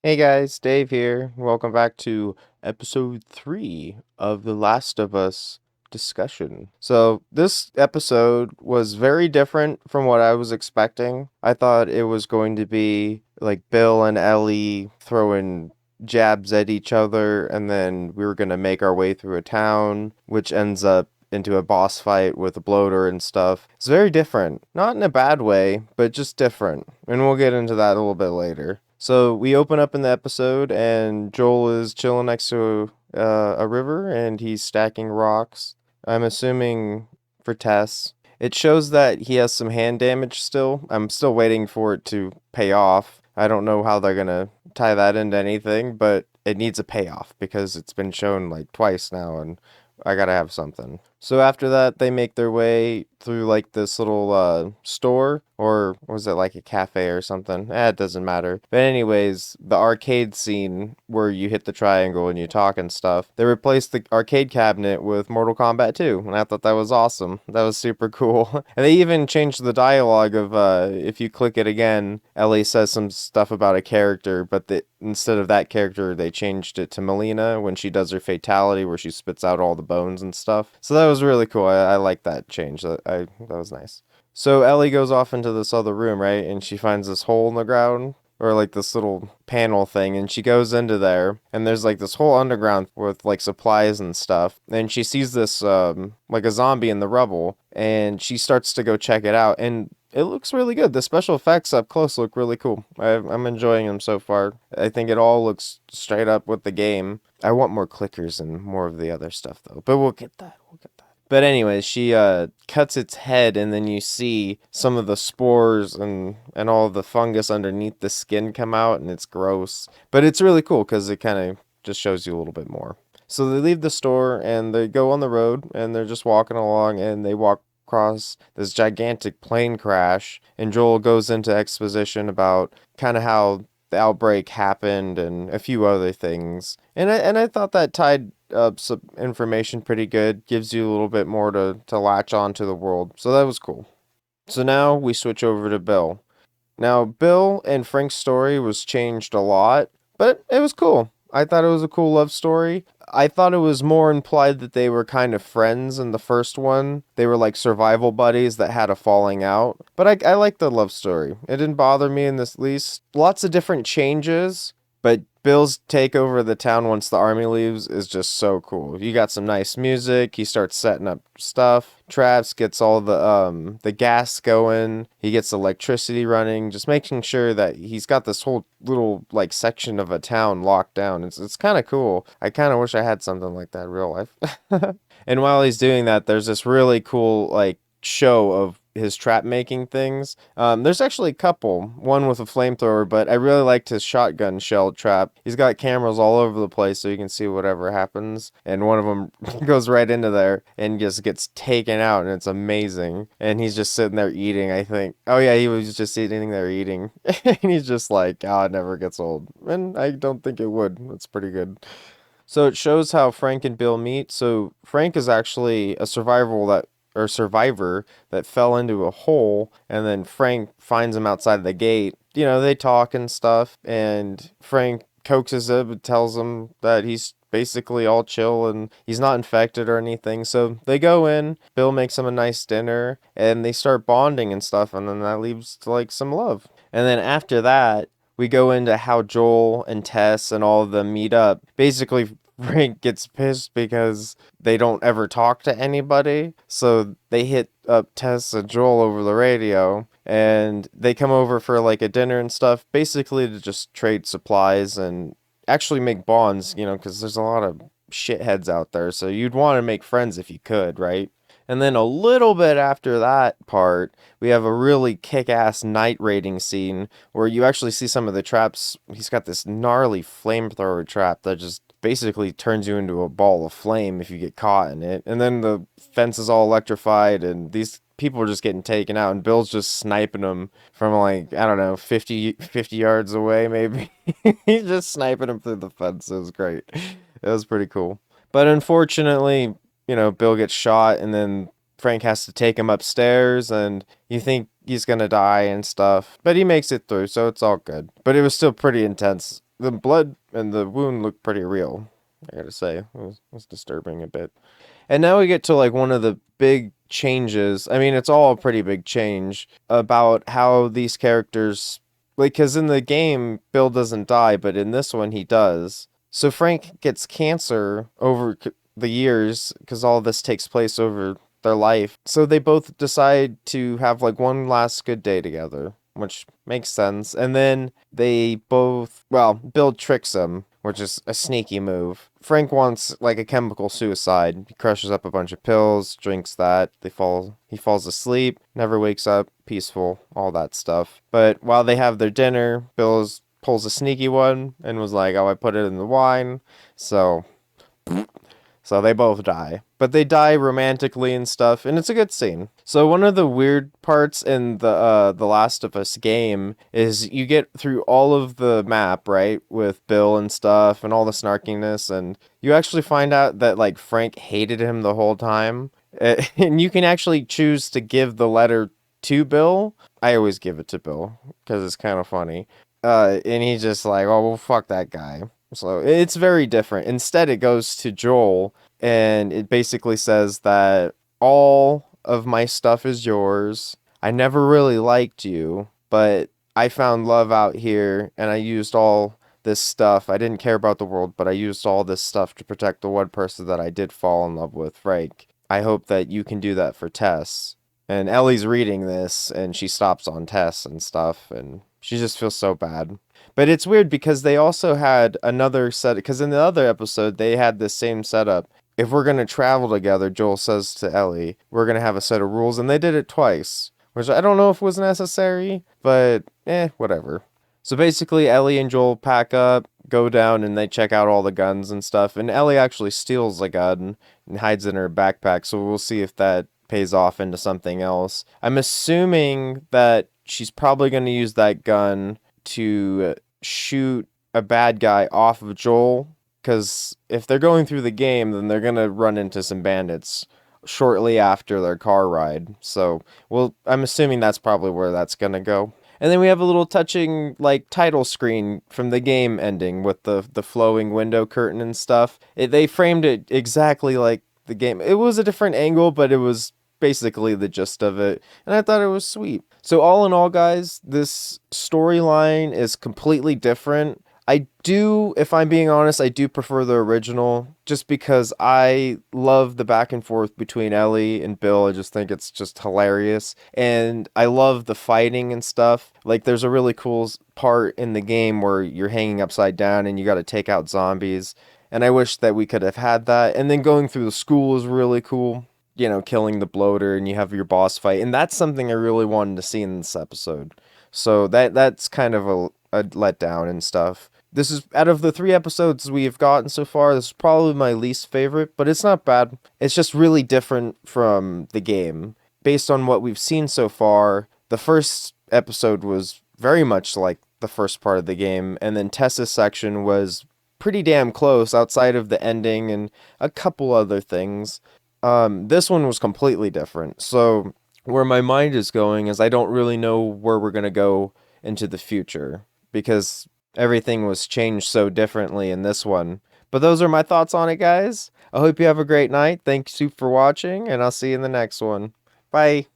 Hey guys, Dave here. Welcome back to episode 3 of The Last of Us discussion. So, this episode was very different from what I was expecting. I thought it was going to be like Bill and Ellie throwing jabs at each other, and then we were going to make our way through a town, which ends up into a boss fight with a bloater and stuff. It's very different. Not in a bad way, but just different. And we'll get into that a little bit later. So we open up in the episode, and Joel is chilling next to a river, and he's stacking rocks. I'm assuming for Tess. It shows that he has some hand damage still. I'm still waiting for it to pay off. I don't know how they're gonna tie that into anything, but it needs a payoff because it's been shown like twice now, and I gotta have something. So after that, they make their way through like this little store, or was it like a cafe or something? It doesn't matter. But anyways, the arcade scene where you hit the triangle and you talk and stuff, they replaced the arcade cabinet with Mortal Kombat 2, and I thought that was awesome. That was super cool. And they even changed the dialogue of if you click it again, Ellie says some stuff about a character, but instead of that character, they changed it to Melina when she does her fatality where she spits out all the bones and stuff. So that was really cool. I like that change. That was nice. So Ellie goes off into this other room, right? And she finds this hole in the ground, or like this little panel thing, and she goes into there, and there's like this whole underground with like supplies and stuff. And she sees this like a zombie in the rubble, and she starts to go check it out, and it looks really good. The special effects up close look really cool. I'm enjoying them so far. I think it all looks straight up with the game. I want more clickers and more of the other stuff though, but we'll get that. We'll get that. But anyways, she cuts its head, and then you see some of the spores and all of the fungus underneath the skin come out, and it's gross. But it's really cool because it kind of just shows you a little bit more. So they leave the store and they go on the road, and they're just walking along, and they walk across this gigantic plane crash, and Joel goes into exposition about kind of how the outbreak happened and a few other things. And I thought that tied up some information pretty good, gives you a little bit more to latch on to the world. So that was cool. So now we switch over to Bill. Now, Bill and Frank's story was changed a lot, but it was cool. I thought it was a cool love story. I thought it was more implied that they were kind of friends in the first one. They were like survival buddies that had a falling out. But I like the love story. It didn't bother me in this least. Lots of different changes, but Bill's take over the town once the army leaves is just so cool. You got some nice music. He starts setting up stuff. Travis gets all the gas going. He gets electricity running, just making sure that he's got this whole little like section of a town locked down. It's kind of cool. I kind of wish I had something like that in real life. And while he's doing that, there's this really cool like show of his trap making things. There's actually a couple, one with a flamethrower, but I really liked his shotgun shell trap. He's got cameras all over the place so you can see whatever happens, and one of them goes right into there and just gets taken out, and it's amazing. And he's just sitting there eating, I think. Oh yeah, he was just sitting there eating, and he's just like, oh, it never gets old, and I don't think it would. It's pretty good. So it shows how Frank and Bill meet. So Frank is actually a survivor that fell into a hole, and then Frank finds him outside the gate. You know, they talk and stuff, and Frank coaxes him and tells him that he's basically all chill and he's not infected or anything. So they go in, Bill makes him a nice dinner, and they start bonding and stuff, and then that leads to like some love. And then after that, we go into how Joel and Tess and all of them meet up. Basically, Frank gets pissed because they don't ever talk to anybody. So they hit up Tess and Joel over the radio, and they come over for like a dinner and stuff, basically to just trade supplies and actually make bonds, you know, because there's a lot of shitheads out there. So you'd want to make friends if you could, right? And then a little bit after that part, we have a really kick ass night raiding scene where you actually see some of the traps. He's got this gnarly flamethrower trap that just basically turns you into a ball of flame if you get caught in it. And then the fence is all electrified, and these people are just getting taken out, and Bill's just sniping them from like, I don't know, 50 yards away, maybe. He's just sniping them through the fence. It was great. It was pretty cool. But unfortunately, you know, Bill gets shot, and then Frank has to take him upstairs, and you think he's gonna die and stuff. But he makes it through, so it's all good. But it was still pretty intense the blood and the wound looked pretty real. I gotta say, it was disturbing a bit. And now we get to like one of the big changes. I mean, it's all a pretty big change about how these characters, like, because in the game, Bill doesn't die, but in this one, he does. So Frank gets cancer over the years because all this takes place over their life. So they both decide to have like one last good day together, which makes sense. And then they both, well, Bill tricks him, which is a sneaky move. Frank wants like a chemical suicide. He crushes up a bunch of pills, drinks that. He falls asleep, never wakes up, peaceful, all that stuff. But while they have their dinner, pulls a sneaky one and was like, "Oh, I put it in the wine." So so they both die. But they die romantically and stuff, and it's a good scene. So one of the weird parts in the Last of Us game is you get through all of the map, right, with Bill and stuff and all the snarkiness, and you actually find out that like Frank hated him the whole time. And you can actually choose to give the letter to Bill. I always give it to Bill because it's kind of funny. And he's just like, "Oh, well, fuck that guy." So it's very different. Instead, it goes to Joel, and it basically says that all of my stuff is yours. I never really liked you, but I found love out here, and I used all this stuff. I didn't care about the world, but I used all this stuff to protect the one person that I did fall in love with, Frank. I hope that you can do that for Tess. And Ellie's reading this, and she stops on Tess and stuff, and she just feels so bad. But it's weird because they also had another set, because in the other episode, they had this same setup. If we're going to travel together, Joel says to Ellie, we're going to have a set of rules, and they did it twice, which I don't know if was necessary, but whatever. So basically, Ellie and Joel pack up, go down, and they check out all the guns and stuff, and Ellie actually steals a gun and hides it in her backpack, so we'll see if that pays off into something else. I'm assuming that she's probably going to use that gun to shoot a bad guy off of Joel, because if they're going through the game, then they're going to run into some bandits shortly after their car ride. So, well, I'm assuming that's probably where that's going to go. And then we have a little touching like title screen from the game ending with the flowing window curtain and stuff. They framed it exactly like the game. It was a different angle, but it was basically the gist of it, and I thought it was sweet. So all in all, guys, this storyline is completely different. I do, if I'm being honest, I do prefer the original just because I love the back and forth between Ellie and Bill. I just think it's just hilarious. And I love the fighting and stuff. Like, there's a really cool part in the game where you're hanging upside down and you got to take out zombies. And I wish that we could have had that. And then going through the school is really cool, killing the bloater, and you have your boss fight, and that's something I really wanted to see in this episode. So that's kind of a letdown and stuff. This is, out of the 3 episodes we've gotten so far, this is probably my least favorite, but it's not bad. It's just really different from the game. Based on what we've seen so far, the first episode was very much like the first part of the game, and then Tessa's section was pretty damn close outside of the ending and a couple other things. This one was completely different. So where my mind is going is I don't really know where we're going to go into the future because everything was changed so differently in this one. But those are my thoughts on it, guys. I hope you have a great night. Thanks you for watching, and I'll see you in the next one. Bye.